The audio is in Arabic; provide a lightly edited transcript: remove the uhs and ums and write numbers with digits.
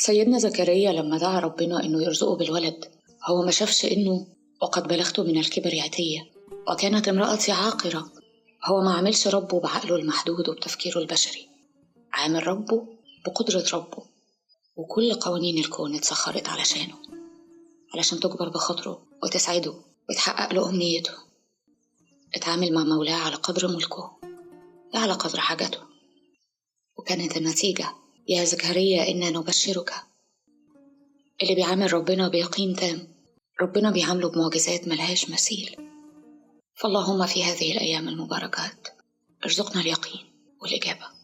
سيدنا زكريا لما دعا ربنا إنه يرزقه بالولد، هو ما شافش إنه وقد بلغت من الكبر عتية وكانت امرأتي عاقرة. هو ما عاملش ربه بعقله المحدود وبتفكيره البشري، عامل ربه بقدرة ربه، وكل قوانين الكون اتسخرت علشان تجبر بخاطره وتسعده وتحقق له أمنيته. اتعامل مع مولاه على قدر ملكه، لا على قدر حاجته. وكانت النتيجة: يا زكريا إنا نبشرك. اللي بيعامل ربنا بيقين تام، ربنا بيعامله بمعجزات ملهاش مثيل. فاللهم في هذه الأيام المباركات ارزقنا اليقين والإجابة.